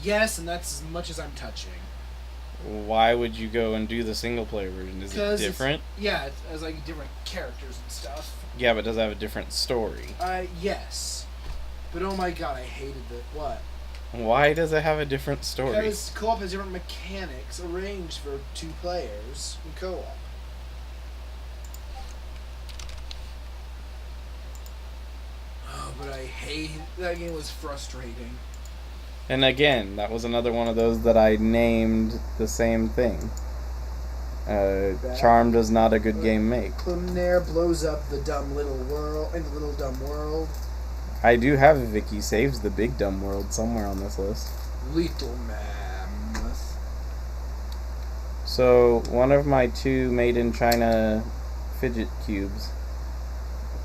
Yes, and that's as much as I'm touching. Why would you go and do the single player version? Is it different? It has like different characters and stuff. Yeah, but does it have a different story? Yes. But oh my god, I hated the what? Why does it have a different story? Because co-op has different mechanics arranged for 2 players in co-op. Oh, but I hate that game. Was frustrating. And again, that was another one of those that I named the same thing. Charm does not a good game make. Pluminaire blows up the dumb little world in the little dumb world. I do have Vicky Saves the Big Dumb World somewhere on this list. Little Mammoth. So, one of my 2 made in China fidget cubes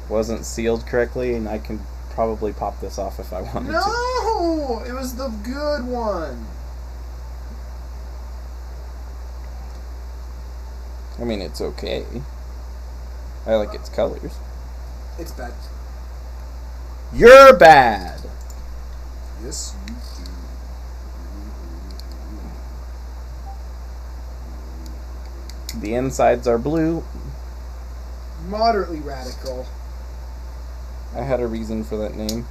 wasn't sealed correctly, and I can probably pop this off if I wanted to. No! It was the good one! I mean, it's okay. I like its colors. It's bad. You're bad! Yes, you do. The insides are blue. Moderately radical. I had a reason for that name.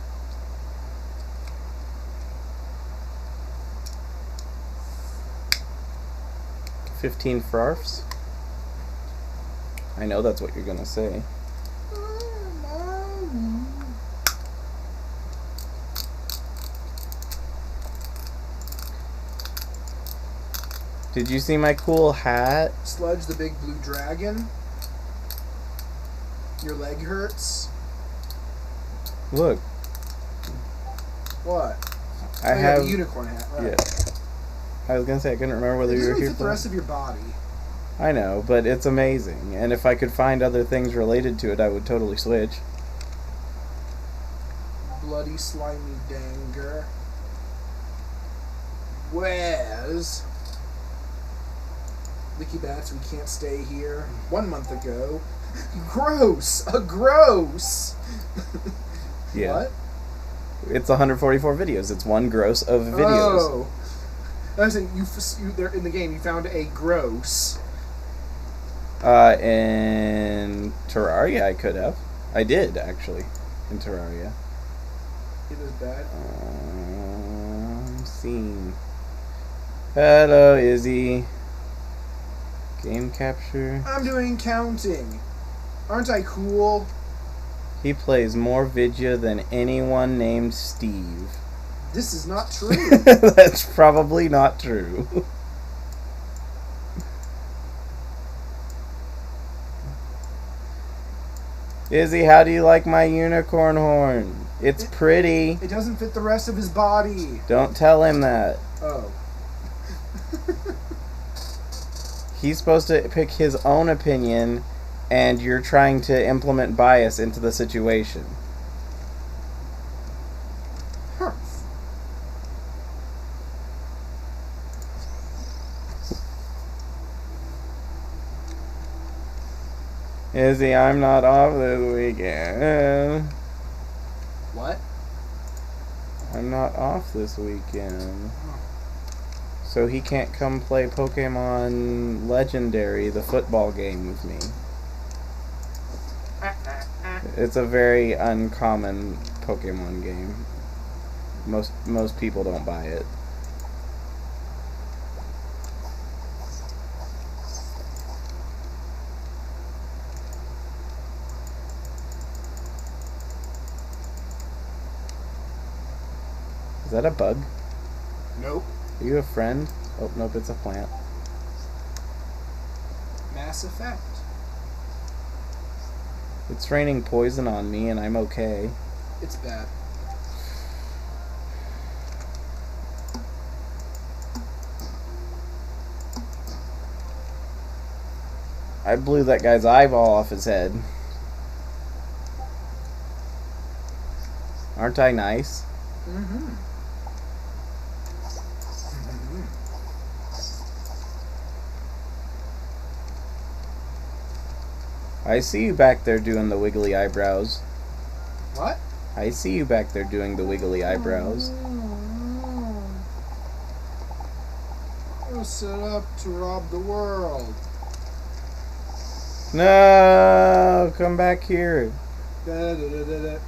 $15 farfs? I know that's what you're gonna say. Did you see my cool hat? Sludge the big blue dragon. Your leg hurts. Look. What? I have a unicorn hat, right? Yeah. I was gonna say I couldn't remember whether you were here for the rest of your body. I know, but it's amazing. And if I could find other things related to it, I would totally switch. Bloody slimy danger. Where's Licky Bats, we can't stay here. 1 month ago. Gross! A gross! Yeah. What? It's 144 videos. It's one gross of videos. Oh. I was saying, there in the game, you found a gross. In Terraria, I could have. I did, actually, in Terraria. It was bad. Scene. Hello, Izzy. Game capture. I'm doing counting. Aren't I cool? He plays more Vidya than anyone named Steve. This is not true. That's probably not true. Izzy, how do you like my unicorn horn? It's pretty. It doesn't fit the rest of his body. Don't tell him that. Oh. He's supposed to pick his own opinion, and you're trying to implement bias into the situation. Huh. Izzy, I'm not off this weekend. What? I'm not off this weekend. So he can't come play Pokemon Legendary, the football game, with me. It's a very uncommon Pokemon game. Most people don't buy it. Is that a bug? Nope. Are you a friend? Oh, nope, it's a plant. Mass Effect. It's raining poison on me and I'm okay. It's bad. I blew that guy's eyeball off his head. Aren't I nice? Mm-hmm. I see you back there doing the wiggly eyebrows. What? I see you back there doing the wiggly eyebrows. all set up to rob the world. No, come back here. Da, da, da, da, da.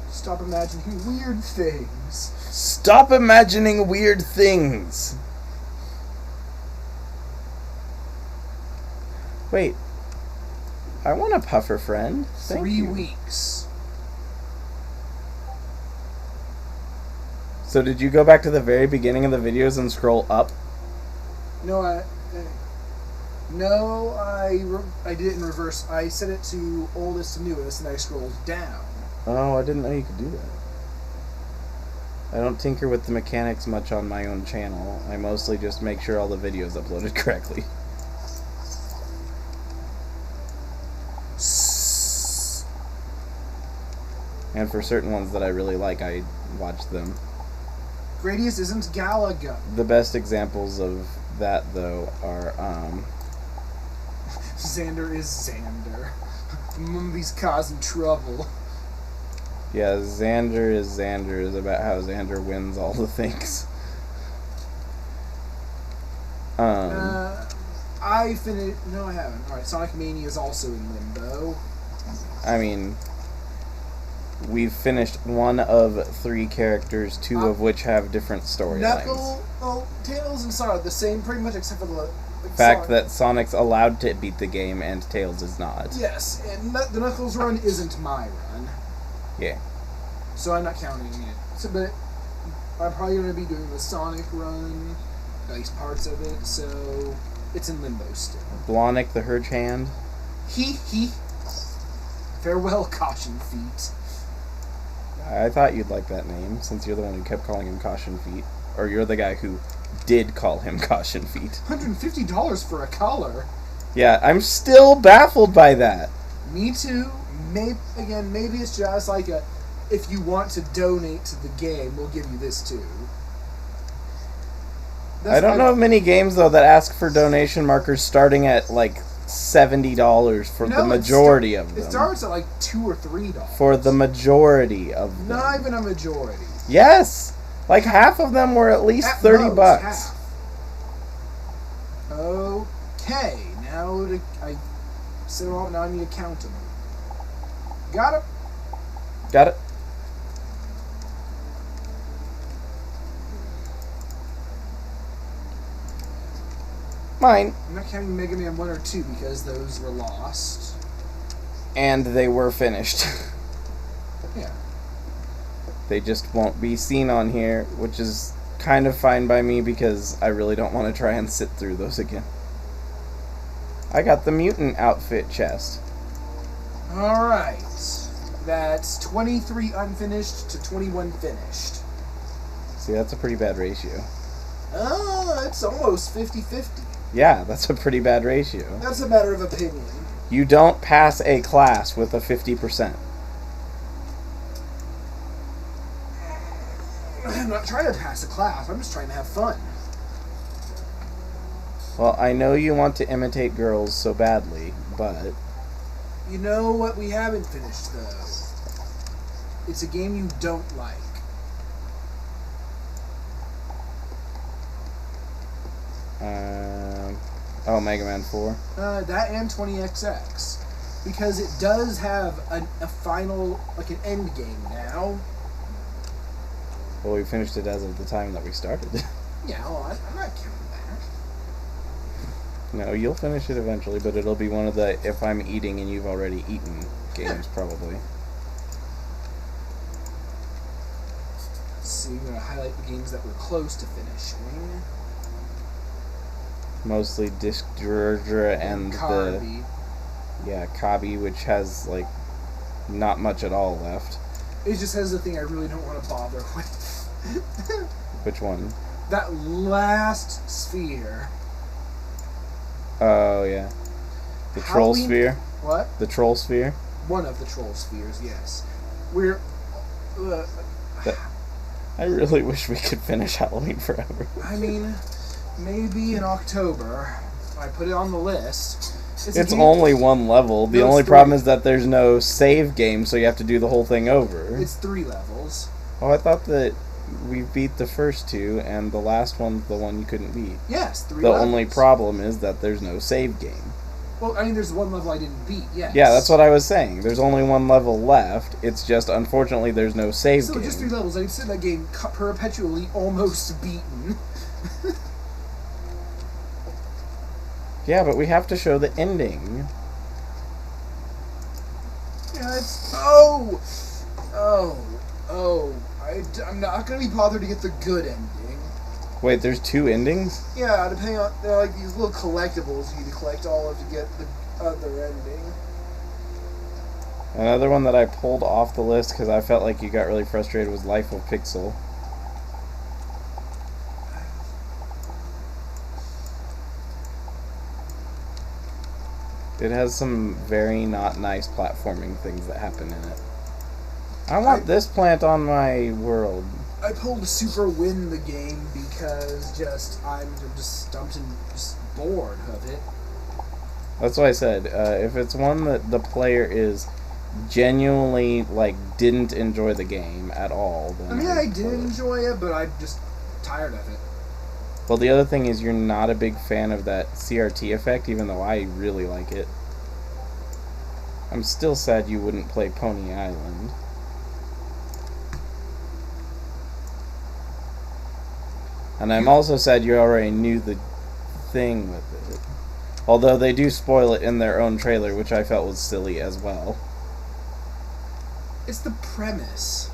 Stop imagining weird things. Stop imagining weird things. Wait. I want a puffer friend. Thank 3 you. weeks. So did you go back to the very beginning of the videos and scroll up? No, I did it in reverse. I set it to oldest to newest, and I scrolled down. Oh, I didn't know you could do that. I don't tinker with the mechanics much on my own channel. I mostly just make sure all the videos uploaded correctly. And for certain ones that I really like, I watch them. Gradius isn't Galaga. The best examples of that, though, are, Xander is Xander. Mumby's causing trouble. Yeah, Xander is about how Xander wins all the things. I finished... No, I haven't. Alright, Sonic Mania is also in limbo. I mean, we've finished one of 3 characters, 2 of which have different storylines. Tails and Sonic are the same pretty much except for the... fact that Sonic's allowed to beat the game and Tails is not. Yes, and the Knuckles run isn't my run. Yeah. So I'm not counting it. So, but I'm probably going to be doing the Sonic run, at least parts of it, so it's in limbo still. Blonic the Hurge Hand. He. Farewell, Caution Feet. I thought you'd like that name, since you're the one who kept calling him Caution Feet. Or you're the guy who did call him Caution Feet. $150 for a collar. Yeah, I'm still baffled by that. Me too. Maybe it's just like a, if you want to donate to the game, we'll give you this too. I don't know of many games, though, that ask for donation markers starting at, like, $70 for the majority of them. It starts at, like, $2 or $3. For the majority of them. Not even a majority. Yes! Like, half of them were at least At $30. most, half. Okay, now I sit around, now I need to count them. Got it? Got it? Mine. I'm not counting Mega Man 1 or 2 because those were lost. And they were finished. Yeah. They just won't be seen on here, which is kind of fine by me because I really don't want to try and sit through those again. I got the mutant outfit chest. Alright. That's 23 unfinished to 21 finished. See, that's a pretty bad ratio. It's almost 50-50. Yeah, that's a pretty bad ratio. That's a matter of opinion. You don't pass a class with a 50%. I'm not trying to pass a class, I'm just trying to have fun. Well, I know you want to imitate girls so badly, but... You know what we haven't finished, though? It's a game you don't like. Oh, Mega Man 4. That and 20XX. Because it does have a final, like an end game now. Well, we finished it as of the time that we started. Yeah, well, I'm not counting that. No, you'll finish it eventually, but it'll be one of the if I'm eating and you've already eaten games, probably. Let's see, we're going to highlight the games that we're close to finishing. Mostly Disc Dredger and Kirby. Kabi, which has, like, not much at all left. It just has the thing I really don't want to bother with. Which one? That last sphere. Oh, yeah. The Troll Sphere? What? The Troll Sphere? One of the Troll Spheres, yes. We're... I really wish we could finish Halloween Forever. I mean, maybe in October. I put it on the list. It's only one level. The only problem is that there's no save game, so you have to do the whole thing over. It's 3 levels. Oh, I thought that we beat the first two, and the last one's the one you couldn't beat. Yes, 3 The levels. only problem is that there's no save game. Well, I mean, there's one level I didn't beat, yes. Yeah, that's what I was saying. There's only one level left. It's just, unfortunately, there's no save game. So just 3 levels. I've seen that game perpetually almost beaten. Yeah, but we have to show the ending. Yeah, it's... I'm not going to be bothered to get the good ending. Wait, there's 2 endings? Yeah, depending on... They're like these little collectibles you need to collect all of to get the other ending. Another one that I pulled off the list because I felt like you got really frustrated was Life of Pixel. It has some very not nice platforming things that happen in it. I want this plant on my world. I pulled Super Win the game because I'm just stumped and just bored of it. That's why I said, if it's one that the player is genuinely, like, didn't enjoy the game at all, then... I mean, I did enjoy it, but I'm just tired of it. Well, the other thing is you're not a big fan of that CRT effect, even though I really like it. I'm still sad you wouldn't play Pony Island. And I'm also sad you already knew the thing with it. Although they do spoil it in their own trailer, which I felt was silly as well. It's the premise.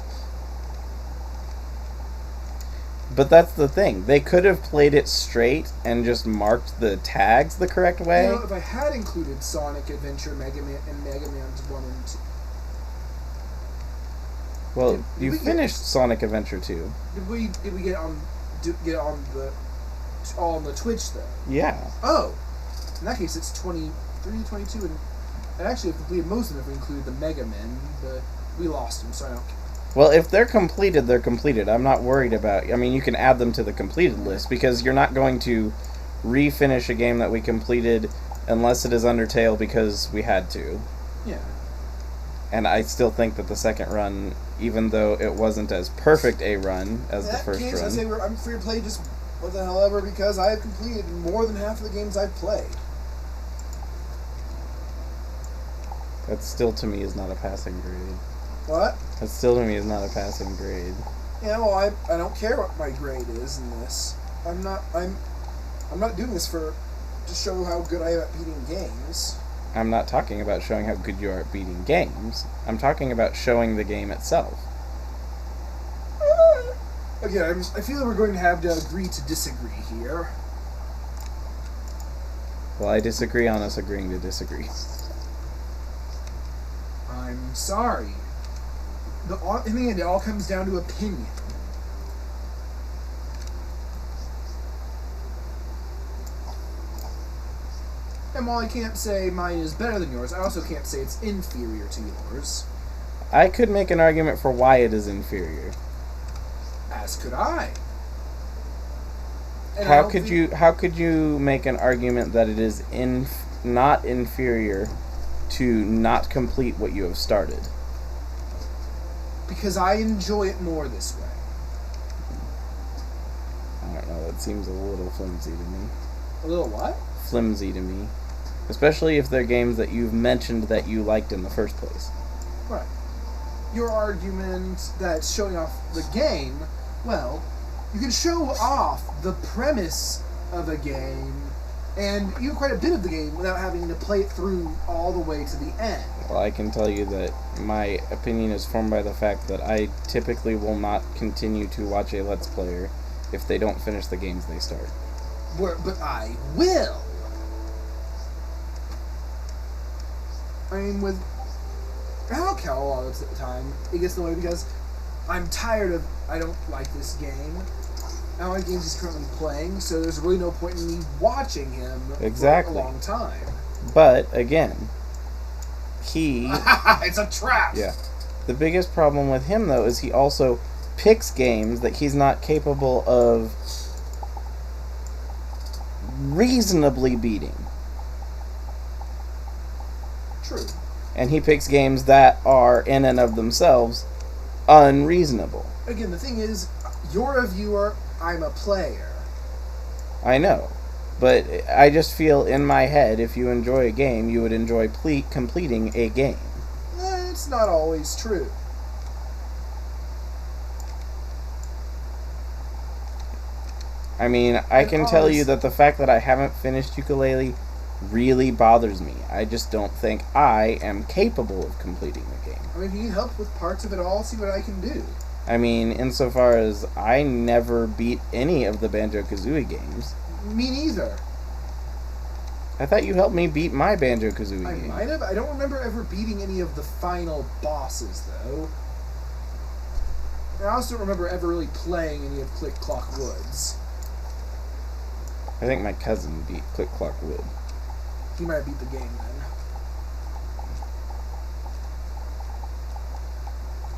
But that's the thing. They could have played it straight and just marked the tags the correct way. You know, if I had included Sonic Adventure, Mega Man, and Mega Man 1 and 2... Well, you finished Sonic Adventure 2. Did we get on the Twitch though? Yeah. Oh, in that case it's 23, 22, and actually I've completed most of them if we include the Mega Men, but we lost them, so I don't care. Well, if they're completed, they're completed. I'm not worried about... I mean, you can add them to the completed list, because you're not going to refinish a game that we completed unless it is Undertale because we had to. Yeah. And I still think that the second run, even though it wasn't as perfect a run as the first run... I say I'm free to play just what the hell ever, because I have completed more than half of the games I've played. That still, to me, is not a passing grade. What? That still, to me, is not a passing grade. Yeah, well, I don't care what my grade is in this. I'm not doing this to show how good I am at beating games. I'm not talking about showing how good you are at beating games. I'm talking about showing the game itself. Again, I feel like we're going to have to agree to disagree here. Well, I disagree on us agreeing to disagree. I'm sorry. In the end, it all comes down to opinion. And while I can't say mine is better than yours, I also can't say it's inferior to yours. I could make an argument for why it is inferior. As could I. And How could you make an argument that it is not inferior to not complete what you have started? Because I enjoy it more this way. I don't know, that seems a little flimsy to me. A little what? Flimsy to me. Especially if they're games that you've mentioned that you liked in the first place. Right. Your argument that showing off the game, well, you can show off the premise of a game and even quite a bit of the game without having to play it through all the way to the end. Well, I can tell you that my opinion is formed by the fact that I typically will not continue to watch a Let's Player if they don't finish the games they start. But I will! I mean, with Hellcow a lot of the time, it gets in the way because I'm tired of, I don't like this game. I don't like games he's currently playing, so there's really no point in me watching him for a long time. But, again, he... It's a trap! Yeah. The biggest problem with him, though, is he also picks games that he's not capable of reasonably beating. True. And he picks games that are, in and of themselves, unreasonable. Again, the thing is, you're a viewer, I'm a player. I know. But I just feel in my head, if you enjoy a game, you would enjoy completing a game. It's not always true. I mean, I can tell you that the fact that I haven't finished Yooka-Laylee really bothers me. I just don't think I am capable of completing the game. I mean, if you need help with parts of it all, see what I can do. I mean, insofar as I never beat any of the Banjo-Kazooie games. Me neither. I thought you helped me beat my Banjo-Kazooie game. I might have. I don't remember ever beating any of the final bosses, though. And I also don't remember ever really playing any of Click Clock Woods. I think my cousin beat Click Clock Wood. He might have beat the game then.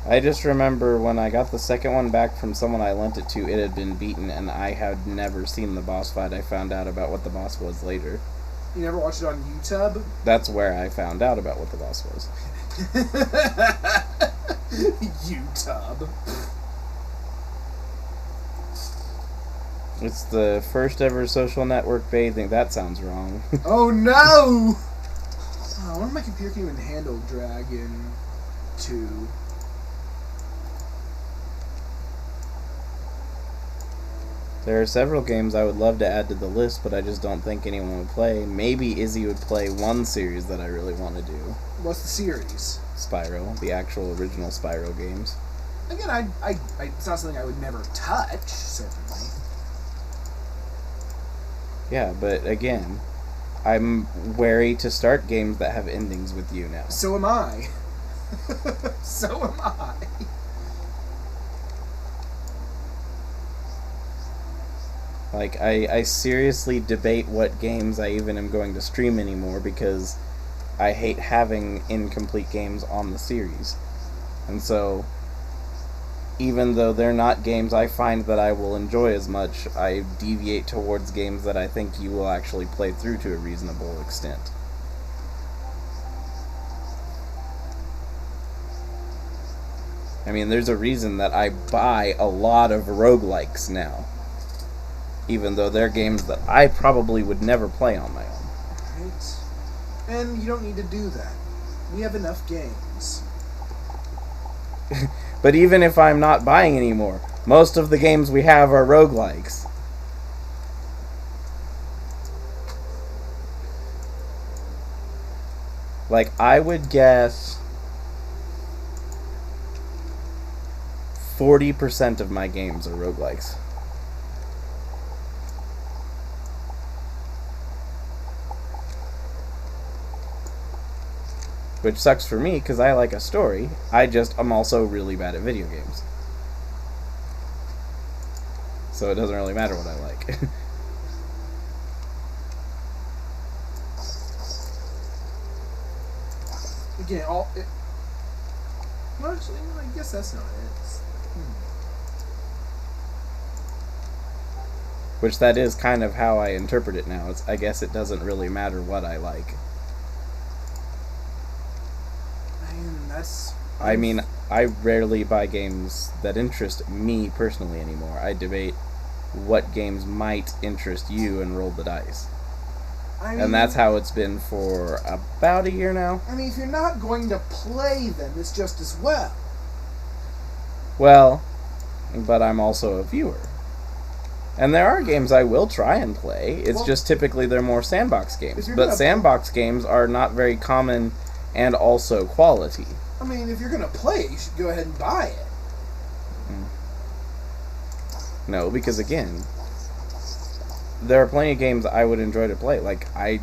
I just remember when I got the second one back from someone I lent it to, it had been beaten, and I had never seen the boss fight. I found out about what the boss was later. You never watched it on YouTube? That's where I found out about what the boss was. YouTube. It's the first ever social network bathing. That sounds wrong. Oh no! Oh, I wonder if my computer can even handle Dragon 2. There are several games I would love to add to the list, but I just don't think anyone would play. Maybe Izzy would play one series that I really want to do. What's the series? Spyro, the actual original Spyro games. Again, it's not something I would never touch, certainly. Yeah, but again, I'm wary to start games that have endings with you now. So am I. So am I. Like, I seriously debate what games I even am going to stream anymore because I hate having incomplete games on the series. And so, even though they're not games I find that I will enjoy as much, I deviate towards games that I think you will actually play through to a reasonable extent. I mean, there's a reason that I buy a lot of roguelikes now. Even though they're games that I probably would never play on my own. Right. And you don't need to do that. We have enough games. But even if I'm not buying anymore, most of the games we have are roguelikes. Like, I would guess 40% of my games are roguelikes. Which sucks for me, because I like a story. I'm also really bad at video games. So it doesn't really matter what I like. Again, well, actually, I guess that's not it. Which that is kind of how I interpret it now. I guess it doesn't really matter what I like. I mean, I rarely buy games that interest me personally anymore. I debate what games might interest you and roll the dice. And that's how it's been for about a year now. I mean, if you're not going to play them, it's just as well. Well, but I'm also a viewer. And there are games I will try and play. It's just typically they're more sandbox games. But sandbox games are not very common and also quality. I mean, if you're going to play it, you should go ahead and buy it. No, because again, there are plenty of games I would enjoy to play. Like, I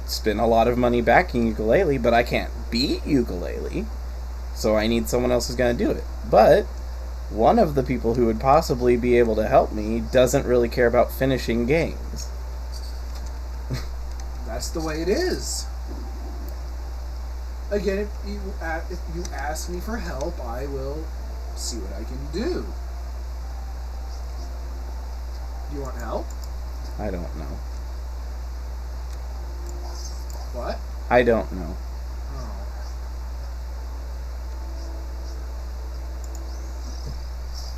spend a lot of money backing Yooka-Laylee, but I can't beat Yooka-Laylee. So I need someone else who's going to do it. But one of the people who would possibly be able to help me doesn't really care about finishing games. That's the way it is. Again, if you ask me for help, I will see what I can do. Do you want help? I don't know. What? I don't know. Oh.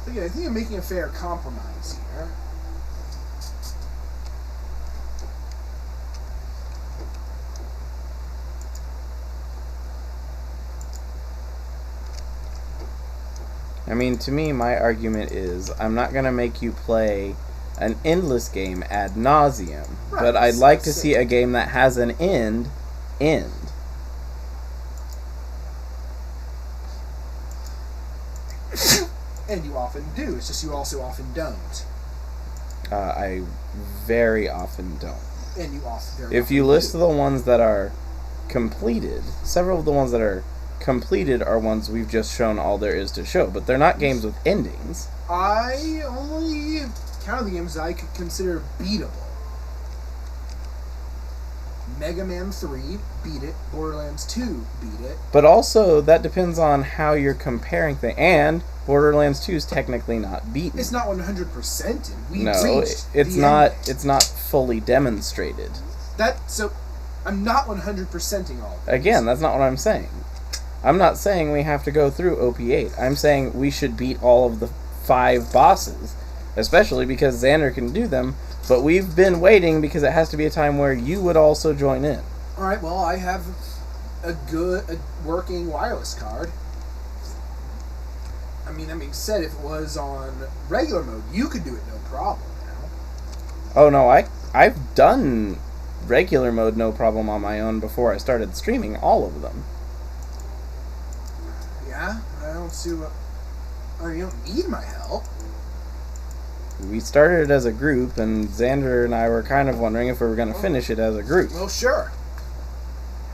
But yeah, I think I'm making a fair compromise here. I mean, to me, my argument is I'm not going to make you play an endless game ad nauseum, Right, but I'd like to see a game that has an end. And you often do. It's just you also often don't. I very often don't. And you often If you list the ones that are completed, several of the ones that are completed are ones we've just shown all there is to show, but they're not games with endings. I only count the games I could consider beatable. Mega Man 3, beat it. Borderlands 2, beat it. But also, that depends on how you're comparing things. And Borderlands 2 is technically not beaten. It's not 100%. It's not fully demonstrated. I'm not 100%ing all this. Again, that's not what I'm saying. I'm not saying we have to go through OP8. I'm saying we should beat all of the 5 bosses, especially because Xander can do them, but we've been waiting because it has to be a time where you would also join in. Alright, well, I have a working wireless card. I mean, that being said, if it was on regular mode, you could do it no problem now. Oh no, I've done regular mode no problem on my own before I started streaming all of them. Yeah, I don't see what... Oh, you don't need my help. We started it as a group, and Xander and I were kind of wondering if we were going to finish it as a group. Well, sure.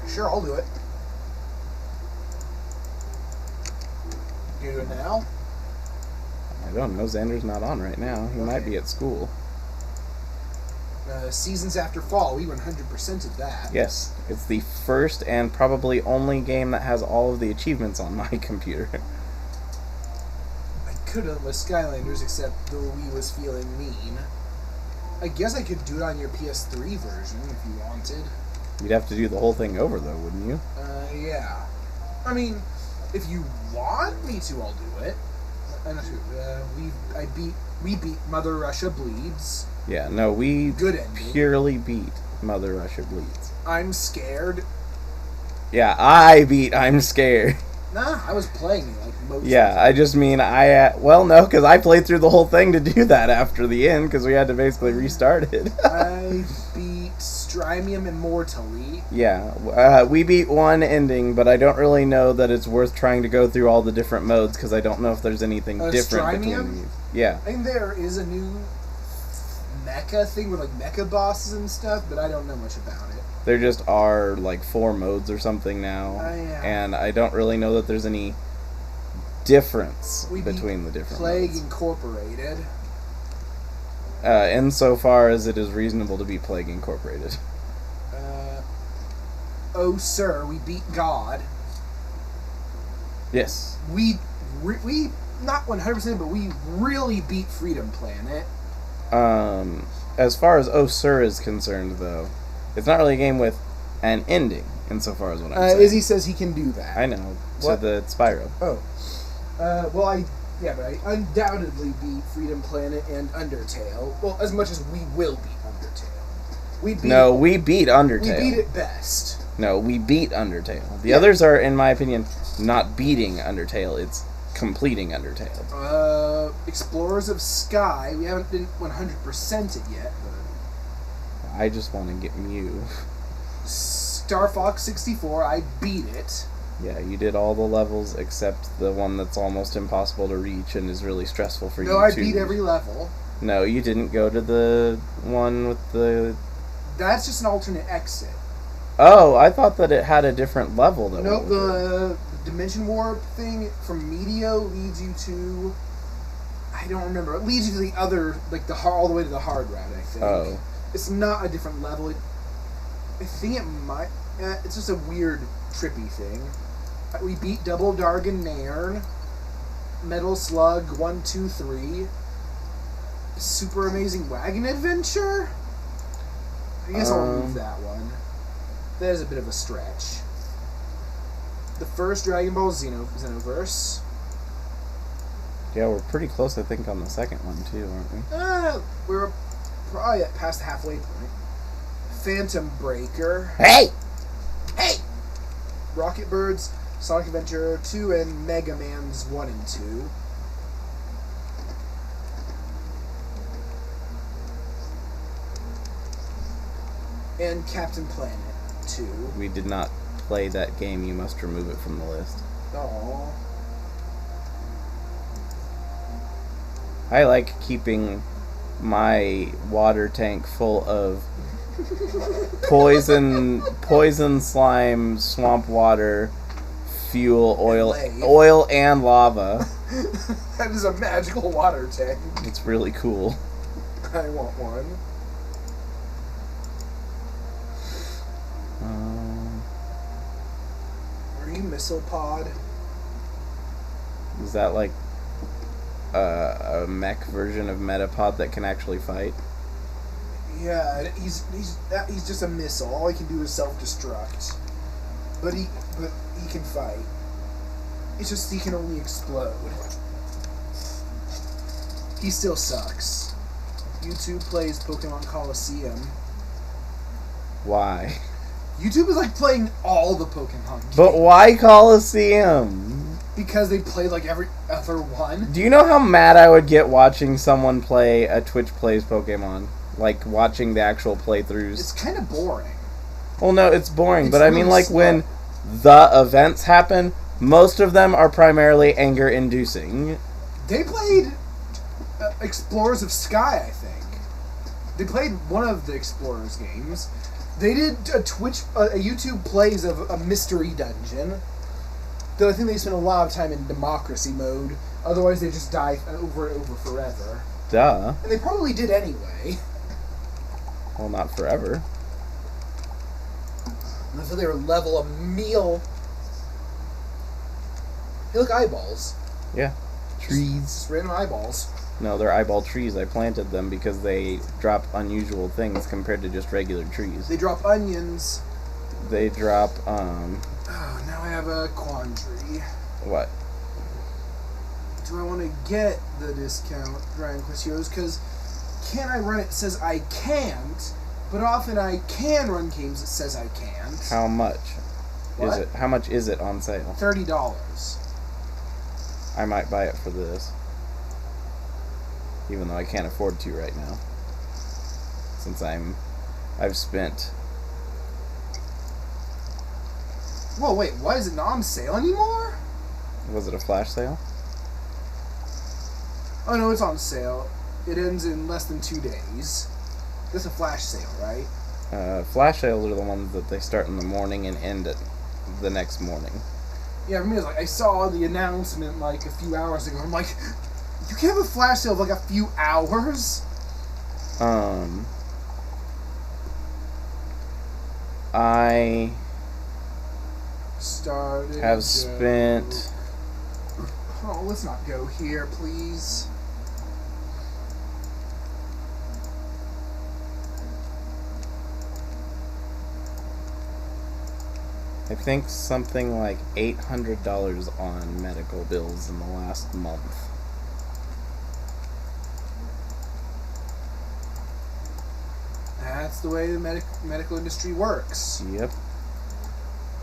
Sure, I'll do it. You do it now? I don't know. Xander's not on right now. He might be at school. Seasons After Fall, we 100%ed that. Yes, it's the first and probably only game that has all of the achievements on my computer. I could have with Skylanders, except the Wii was feeling mean. I guess I could do it on your PS3 version if you wanted. You'd have to do the whole thing over, though, wouldn't you? Yeah. I mean, if you want me to, I'll do it. We beat Mother Russia Bleeds. Yeah, no, we Good ending. purely beat Mother Russia Bleeds. I'm scared. Yeah, I beat I'm Scared. Nah, I was playing it like most. Yeah, I just mean well, no, because I played through the whole thing to do that after the end, because we had to basically restart it. I beat Strymium Immortally. Yeah, we beat one ending, but I don't really know that it's worth trying to go through all the different modes, because I don't know if there's anything different between these. Yeah. I think there is a new mecha thing with like mecha bosses and stuff, but I don't know much about it. There just are like 4 modes or something now, yeah. And I don't really know that there's any difference between the different Plague modes. Incorporated. Insofar as it is reasonable to beat Plague Incorporated. Oh Sir, we beat God. Yes. We not 100%, but we really beat Freedom Planet. As far as Oh Sir is concerned, though, it's not really a game with an ending, insofar as what I'm saying. Izzy says he can do that. I know. What? So the Spyro. Oh. But I undoubtedly beat Freedom Planet and Undertale. Well, as much as we will beat Undertale. We beat Undertale. We beat it best. No, we beat Undertale. The others are, in my opinion, not beating Undertale. It's completing Undertale. Explorers of Sky. We haven't been 100% it yet, but I just want to get Mew. Star Fox 64. I beat it. Yeah, you did all the levels except the one that's almost impossible to reach and is really stressful for you. No, I beat every level. No, you didn't go to the one with the... That's just an alternate exit. Oh, I thought that it had a different level. Nope, the Dimension Warp thing from Meteo leads you to... I don't remember. It leads you to the other, like all the way to the hard route, I think. Oh. It's not a different level. I think it might... it's just a weird, trippy thing. We beat Double Dargon Nairn, Metal Slug 1, 2, 3, Super Amazing Wagon Adventure? I guess I'll move that one. That is a bit of a stretch. The first Dragon Ball Xenoverse. Yeah, we're pretty close, I think, on the second one, too, aren't we? We're probably past the halfway point. Phantom Breaker. Hey! Hey! Rocket Birds, Sonic Adventure 2, and Mega Man's 1 and 2. And Captain Planet 2. We did not play that game. You must remove it from the list. Aww. I like keeping my water tank full of poison slime, swamp water, fuel, oil and lava. That is a magical water tank. It's really cool. I want one. Are you Missile Pod? Is that like a mech version of Metapod that can actually fight? Yeah, he's just a missile. All he can do is self-destruct. But he can fight. It's just he can only explode. He still sucks. YouTube plays Pokemon Coliseum. Why? YouTube is like playing all the Pokemon games. But why Coliseum? Because they play like every other one. Do you know how mad I would get watching someone play a Twitch Plays Pokemon? Like, watching the actual playthroughs. It's kind of boring. Well, no, it's boring, It's but I really mean, like, slow. when the events happen, most of them are primarily anger-inducing. They played Explorers of Sky, I think. They played one of the Explorers games. They did a YouTube plays of a mystery dungeon. Though I think they spent a lot of time in democracy mode. Otherwise, they just die over and over forever. Duh. And they probably did anyway. Well, not forever. I thought they were level a meal. They look eyeballs. Yeah. Trees. Just random eyeballs. No, they're eyeball trees. I planted them because they drop unusual things compared to just regular trees. They drop onions. They drop, Oh, now I have a quandary. what? Do I want to get the discount Dragon Quest Heroes? Because can I run it? It says I can't, but often I can run games that says I can't. How much What? is it? How much is it on sale? $30. I might buy it for this. Even though I can't afford to right now. Since I've spent... Whoa, wait, why is it not on sale anymore? Was it a flash sale? Oh no, it's on sale. It ends in less than 2 days. That's a flash sale, right? Flash sales are the ones that they start in the morning and end at the next morning. Yeah, for me, it's like I saw the announcement like a few hours ago. I'm like, you can have a flash sale of like a few hours? I Started. have spent... Oh, let's not go here, please. I think something like $800 on medical bills in the last month. That's the way the medical industry works. Yep.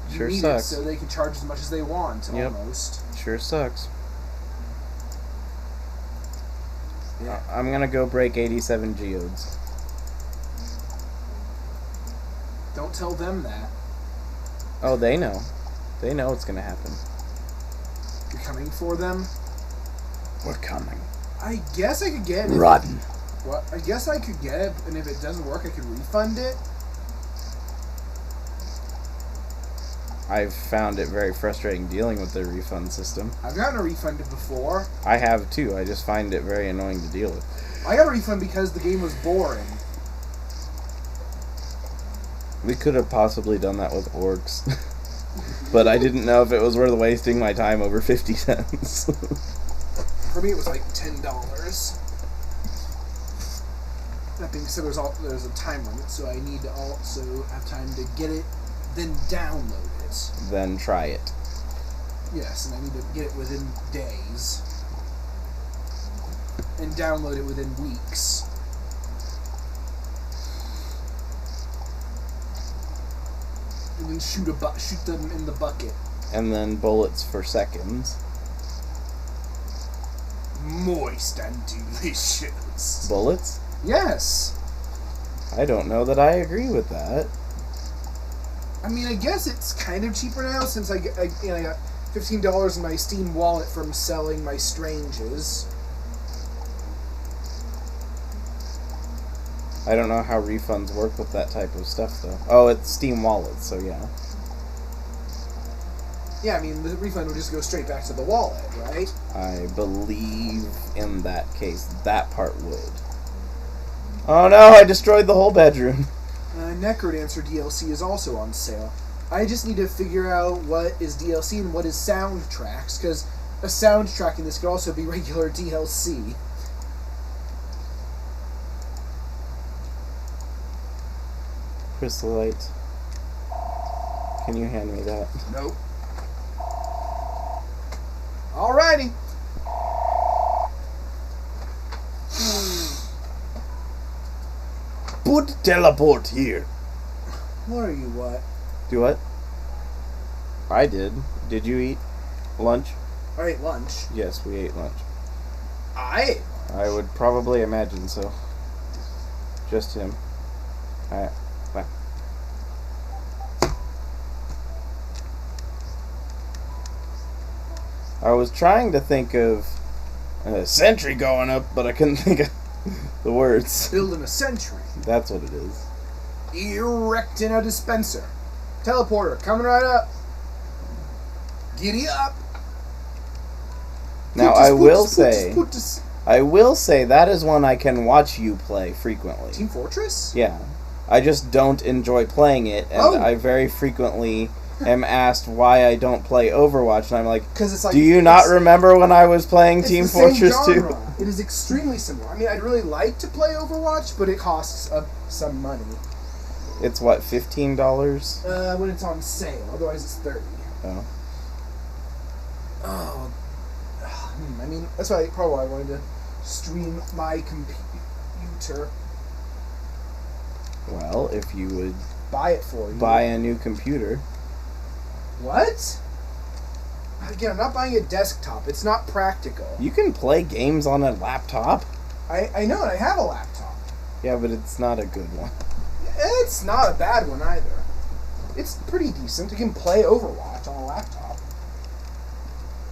You Sure need sucks. it so they can charge as much as they want, Yep. almost. Sure sucks. Yeah. I'm gonna go break 87 geodes. Don't tell them that. Oh, they know. They know it's gonna happen. You're coming for them? We're coming. I guess I could get it. Run. What? I guess I could get it, and if it doesn't work, I could refund it. I've found it very frustrating dealing with the refund system. I've gotten a refund before. I have too. I just find it very annoying to deal with. I got a refund because the game was boring. We could have possibly done that with orcs. But I didn't know if it was worth wasting my time over 50 cents. For me, it was like $10. That being said, there's a time limit, so I need to also have time to get it, then download it. Then try it. Yes, and I need to get it within days. and download it within weeks. And then shoot them in the bucket. And then bullets for seconds. Moist and delicious. Bullets? Yes. I don't know that I agree with that. I mean, I guess it's kind of cheaper now since I got $15 in my Steam wallet from selling my Stranges. I don't know how refunds work with that type of stuff, though. Oh, it's Steam Wallet, so yeah. Yeah, I mean, the refund would just go straight back to the wallet, right? I believe in that case, that part would. Oh no, I destroyed the whole bedroom. Necrodancer DLC is also on sale. I just need to figure out what is DLC and what is soundtracks, because a soundtrack in this could also be regular DLC. Chrysolite. Can you hand me that? Nope. Alrighty. Put teleport here. What are you, what? Do what? I did. Did you eat lunch? I ate lunch. Yes, we ate lunch. I would probably imagine so. Just him. Alright. Bye. I was trying to think of a sentry going up, but I couldn't think of the words. Building a sentry. That's what it is. Erecting a dispenser. Teleporter, coming right up. Giddy up. Now, I will say that is one I can watch you play frequently. Team Fortress? Yeah. I just don't enjoy playing it, and I very frequently am asked why I don't play Overwatch, and I'm like, it's like, do you not remember when I was playing Team the same Fortress 2? genre. It is extremely similar. I mean, I'd really like to play Overwatch, but it costs some money. It's what, $15? When it's on sale. Otherwise, it's $30. Oh. Oh. I mean, that's probably why I wanted to stream my computer. Well, if you would buy it for you. Buy a new computer. What? Again, I'm not buying a desktop. It's not practical. You can play games on a laptop. I know, and I have a laptop. Yeah, but it's not a good one. It's not a bad one either. It's pretty decent. You can play Overwatch on a laptop.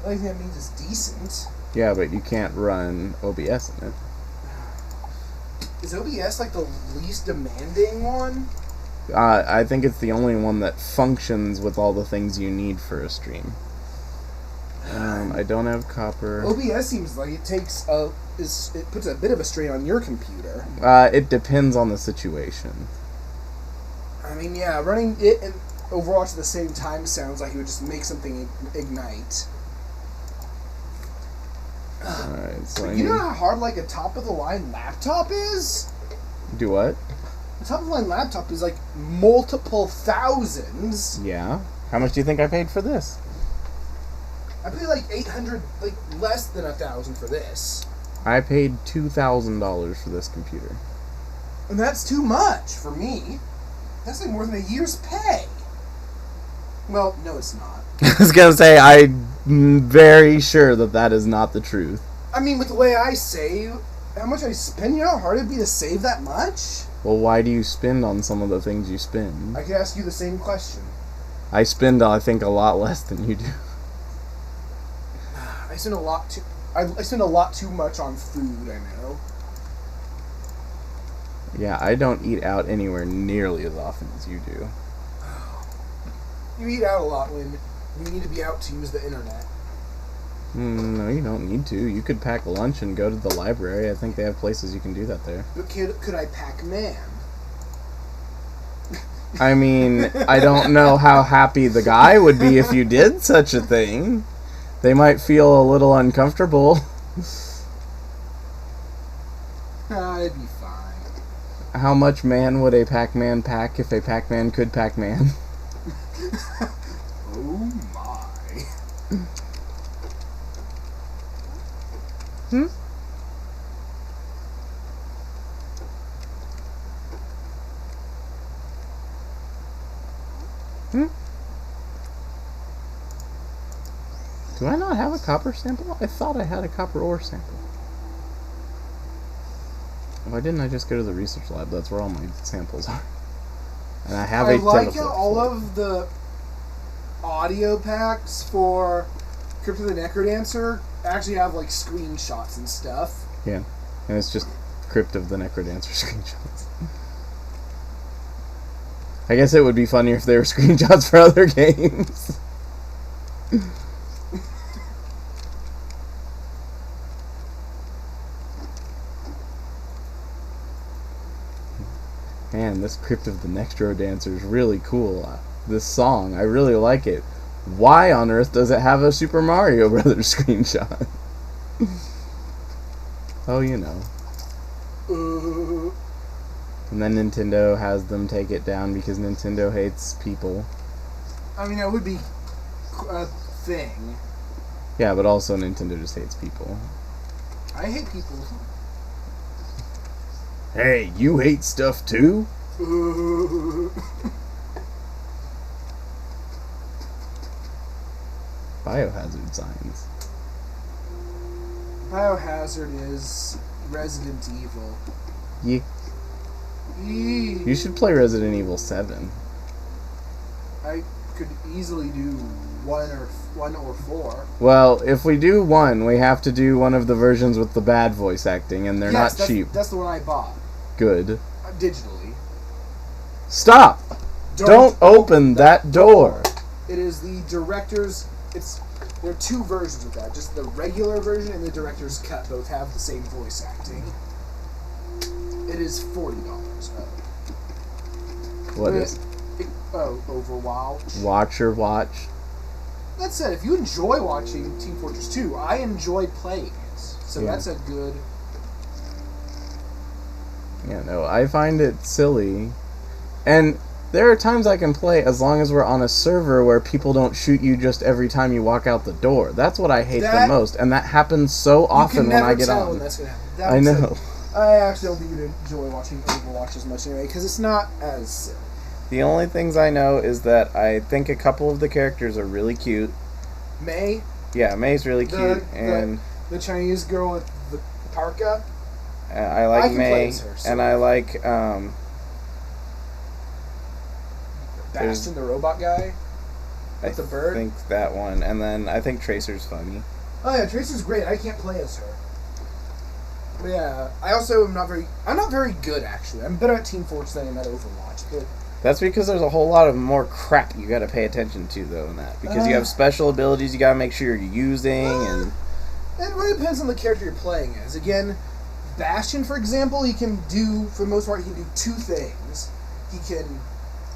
The only thing that means it's decent. Yeah, but you can't run OBS in it. Is OBS like the least demanding one? I think it's the only one that functions with all the things you need for a stream. I don't have copper. OBS seems like it puts a bit of a strain on your computer. It depends on the situation. I mean, yeah, running it and Overwatch at the same time sounds like it would just make something ignite. Alright, so you know how hard like a top-of-the-line laptop is? Do what? A top-of-the-line laptop is like multiple thousands. Yeah. How much do you think I paid for this? I paid like $800, like less than $1,000 for this. I paid $2,000 for this computer. And that's too much for me. That's like more than a year's pay. Well, no, it's not. I was gonna say, I'm very sure that is not the truth. I mean, with the way I save, how much I spend, you know how hard it'd be to save that much? Well, why do you spend on some of the things you spend? I could ask you the same question. I spend, I think, a lot less than you do. I spend a lot too much on food, I know. Yeah, I don't eat out anywhere nearly as often as you do. You eat out a lot when you need to be out to use the internet. No, you don't need to. You could pack a lunch and go to the library. I think they have places you can do that there. But could I pack man? I mean, I don't know how happy the guy would be if you did such a thing. They might feel a little uncomfortable. It'd be fine. How much man would a Pac-Man pack if a Pac-Man could pack man? Oh my. Do I not have a copper sample? I thought I had a copper ore sample. Why didn't I just go to the research lab? That's where all my samples are. And I have a like how all of the audio packs for Crypt of the Necrodancer actually have like screenshots and stuff. Yeah. And it's just Crypt of the Necrodancer screenshots. I guess it would be funnier if they were screenshots for other games. Man, this Crypt of the Necrodancer is really cool. This song, I really like it. Why on earth does it have a Super Mario Brothers screenshot? Oh, you know. And then Nintendo has them take it down because Nintendo hates people. I mean, that would be a thing. Yeah, but also Nintendo just hates people. I hate people. Hey, you hate stuff too? Biohazard signs. Biohazard is Resident Evil. Yeah. You should play Resident Evil 7. I could easily do one or four. Well, if we do one, we have to do one of the versions with the bad voice acting, and they're not cheap. That's the one I bought. Good. Digitally. Stop! Don't open that door! It is the director's... There are two versions of that. Just the regular version and the director's cut both have the same voice acting. It is $40. What is? Overwatch. Watch or watch. That said, if you enjoy watching Team Fortress 2, I enjoy playing it. So that's a good... Yeah, no, I find it silly. And there are times I can play as long as we're on a server where people don't shoot you just every time you walk out the door. That's what I hate the most, and that happens so often when I get on. When that's gonna happen. I know. I actually don't think you'd enjoy watching Overwatch as much anyway, because it's not as silly. The only things I know is that I think a couple of the characters are really cute. May? Yeah, May's really cute, and the Chinese girl with the parka. I like May, and I like Bastion, the robot guy with the bird. I think that one, and then I think Tracer's funny. Oh yeah, Tracer's great. I can't play as her. But yeah, I also am not very good actually. I'm better at Team Fortress than I am at Overwatch, but that's because there's a whole lot of more crap you got to pay attention to though in that, because you have special abilities you got to make sure you're using, and it really depends on the character you're playing as. Again, Bastion, for example, he can do, for the most part, he can do two things. He can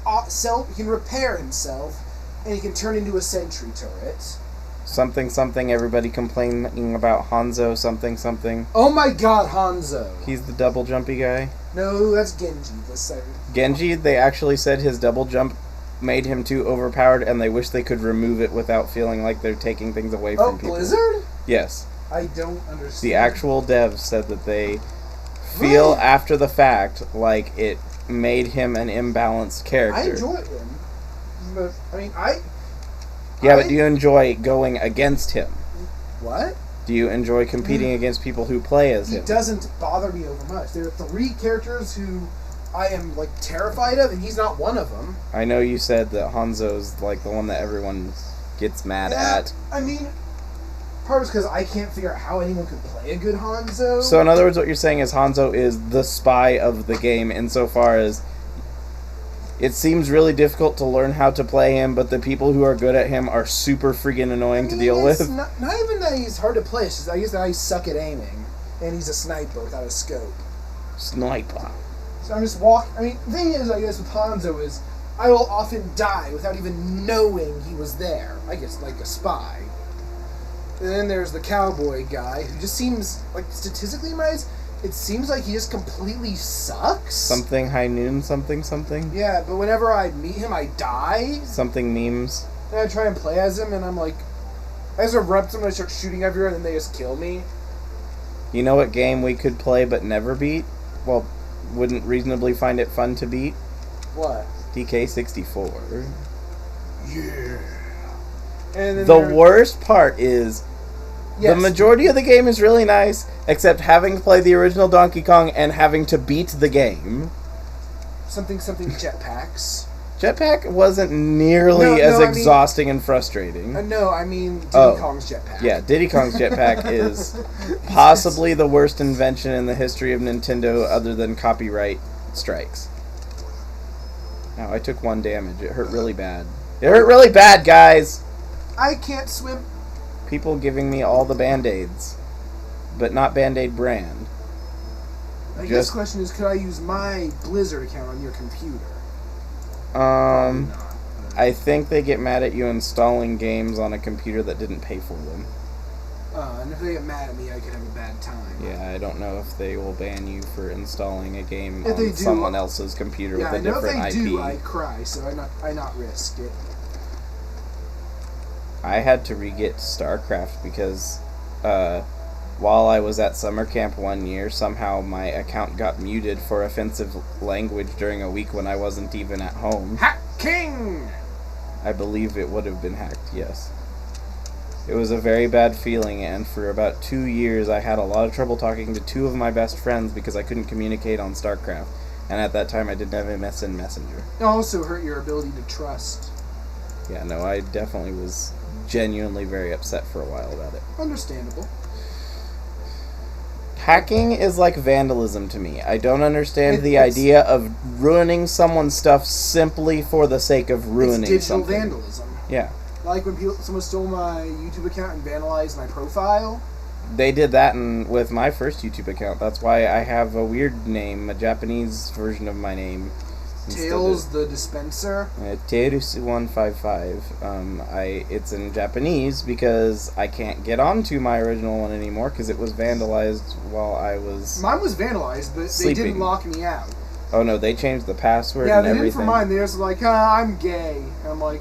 he can repair himself, and he can turn into a sentry turret. Something, everybody complaining about Hanzo, something. Oh my god, Hanzo! He's the double jumpy guy? No, that's Genji. Genji, they actually said his double jump made him too overpowered, and they wish they could remove it without feeling like they're taking things away from people. Oh, Blizzard? Yes. I don't understand. The actual devs said that they feel after the fact like it made him an imbalanced character. I enjoy him, but I mean, but do you enjoy going against him? What? Do you enjoy competing against people who play as him? He doesn't bother me over much. There are 3 characters who I am like terrified of, and he's not one of them. I know you said that Hanzo's like the one that everyone gets mad at. I mean, part is because I can't figure out how anyone could play a good Hanzo. So in other words, what you're saying is Hanzo is the spy of the game insofar as it seems really difficult to learn how to play him, but the people who are good at him are super freaking annoying to deal with. Not even that he's hard to play, it's just I guess that I suck at aiming, and he's a sniper without a scope. Sniper. So I'm just the thing is, I guess, with Hanzo is, I will often die without even knowing he was there. I guess, like a spy. And then there's the cowboy guy, who just seems, like, statistically in my eyes, it seems like he just completely sucks. Something high noon, something. Yeah, but whenever I meet him, I die. Something memes. And I try and play as him, and I'm like, I just run up to them and I start shooting everywhere, and then they just kill me. You know what game we could play but never beat? Well, wouldn't reasonably find it fun to beat? What? DK64. Yeah. And then The worst part is yes, the majority of the game is really nice, except having to play the original Donkey Kong and having to beat the game. something jetpacks. Jetpack wasn't nearly as exhausting and frustrating. No, I mean Diddy Kong's jetpack. Yeah, Diddy Kong's jetpack is possibly the worst invention in the history of Nintendo other than copyright strikes. Now, I took 1 damage. It hurt really bad. It hurt really bad, guys! I can't swim. People giving me all the Band-Aids, but not Band-Aid brand. I guess the question is, could I use my Blizzard account on your computer? I think they get mad at you installing games on a computer that didn't pay for them. And if they get mad at me, I could have a bad time. Yeah, I don't know if they will ban you for installing a game on someone else's computer with a different IP. Yeah, if they do, I cry, so I not risk it. I had to re-get StarCraft because while I was at summer camp 1 year, somehow my account got muted for offensive language during a week when I wasn't even at home. Hacking! I believe it would have been hacked, yes. It was a very bad feeling, and for about 2 years I had a lot of trouble talking to 2 of my best friends because I couldn't communicate on StarCraft. And at that time I didn't have MSN Messenger. It also hurt your ability to trust. Yeah, no, I definitely was genuinely very upset for a while about it. Understandable. Hacking is like vandalism to me. I don't understand the idea of ruining someone's stuff simply for the sake of ruining it's digital something. vandalism. Yeah. Like when someone stole my YouTube account and vandalized my profile. They did that with my first YouTube account. That's why I have a weird name, a Japanese version of my name. Tails the Dispenser. Terusu155. It's in Japanese because I can't get onto my original one anymore because it was vandalized while I was Mine was vandalized, but sleeping. They didn't lock me out. Oh no, they changed the password and everything. Yeah, they did for mine. They're just like, I'm gay. And I'm like...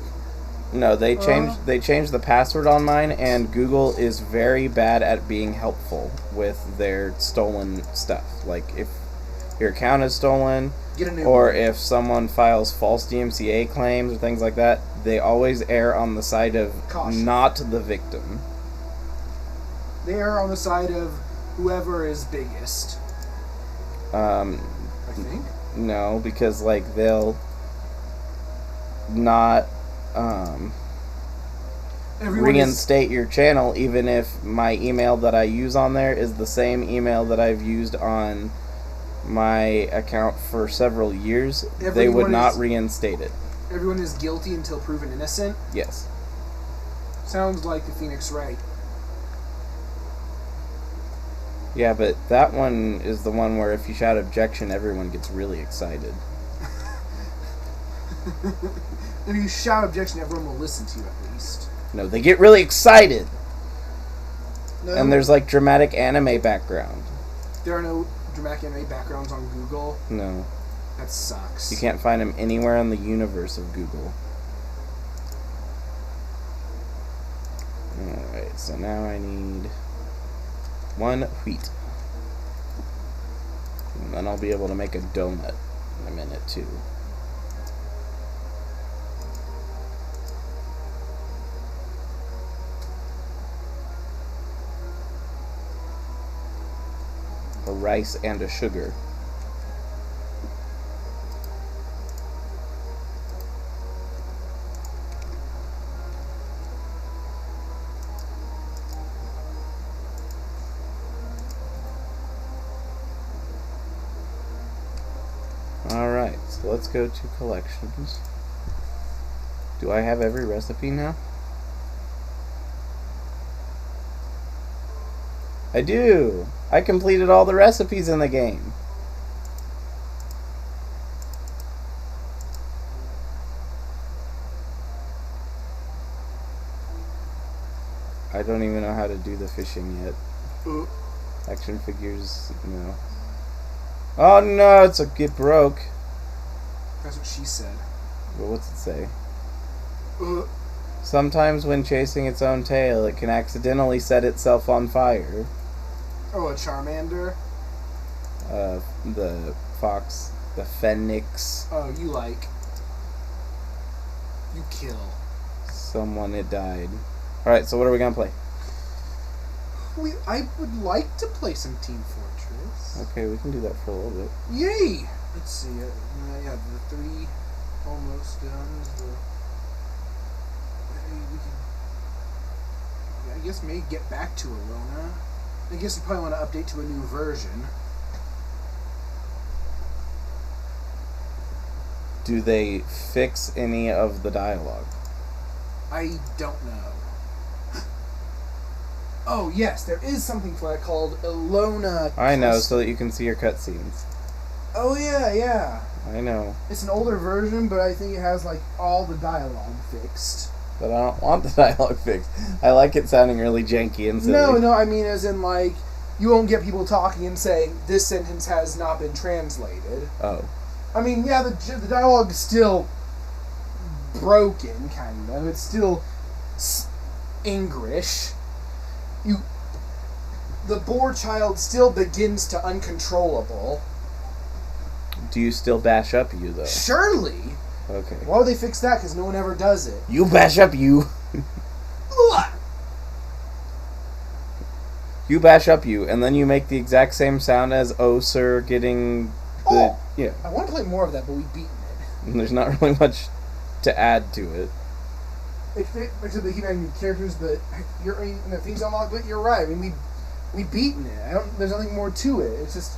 No, they changed the password on mine, and Google is very bad at being helpful with their stolen stuff. Like, if your account is stolen, or if someone files false DMCA claims or things like that, they always err on the side of caution. Not the victim. They err on the side of whoever is biggest. I think? No, because, like, they'll not... reinstate your channel even if my email that I use on there is the same email that I've used on my account for several years. They would not reinstate it. Everyone is guilty until proven innocent? Yes. Sounds like the Phoenix Wright. Yeah, but that one is the one where if you shout objection, everyone gets really excited. If you shout objection, everyone will listen to you at least. No, they get really excited. No. And there's like dramatic anime background. There are no dramatic anime backgrounds on Google? No. That sucks. You can't find them anywhere in the universe of Google. Alright, so now I need 1 wheat. And then I'll be able to make a donut in a minute too. A rice and a sugar. Alright, so let's go to collections. Do I have every recipe now? I do! I completed all the recipes in the game. I don't even know how to do the fishing yet. Action figures, no. Oh no, it broke. That's what she said. Well, what's it say? Sometimes when chasing its own tail, it can accidentally set itself on fire. Oh, a Charmander? The fox, the Phoenix. Oh, you kill. Someone had died. Alright, so what are we gonna play? I would like to play some Team Fortress. Okay, we can do that for a little bit. Yay! Let's see. Yeah, the 3 almost done. We can, I guess maybe get back to Alona. I guess we probably want to update to a new version. Do they fix any of the dialogue? I don't know. Oh, yes, there is something for it called Alona. I know, so that you can see your cutscenes. Oh, yeah. I know. It's an older version, but I think it has, like, all the dialogue fixed. But I don't want the dialogue fixed. I like it sounding really janky and silly. No, I mean as in, like, you won't get people talking and saying, this sentence has not been translated. Oh. I mean, yeah, the dialogue is still broken, kind of. It's still English. The boar child still begins to uncontrollable. Do you still bash up you, though? Surely. Okay. Why would they fix that? Because no one ever does it. You bash up you. You bash up you, and then you make the exact same sound as "Oh, sir," getting the yeah. I want to play more of that, but we've beaten it. And there's not really much to add to it. Except they keep adding characters, but the things unlocked. But you're right. I mean, we've beaten it. There's nothing more to it. It's just,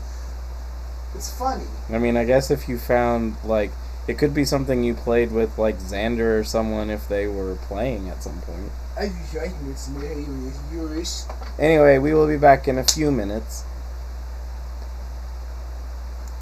it's funny. I mean, I guess if you found like it could be something you played with like Xander or someone if they were playing at some point. Anyway, we will be back in a few minutes.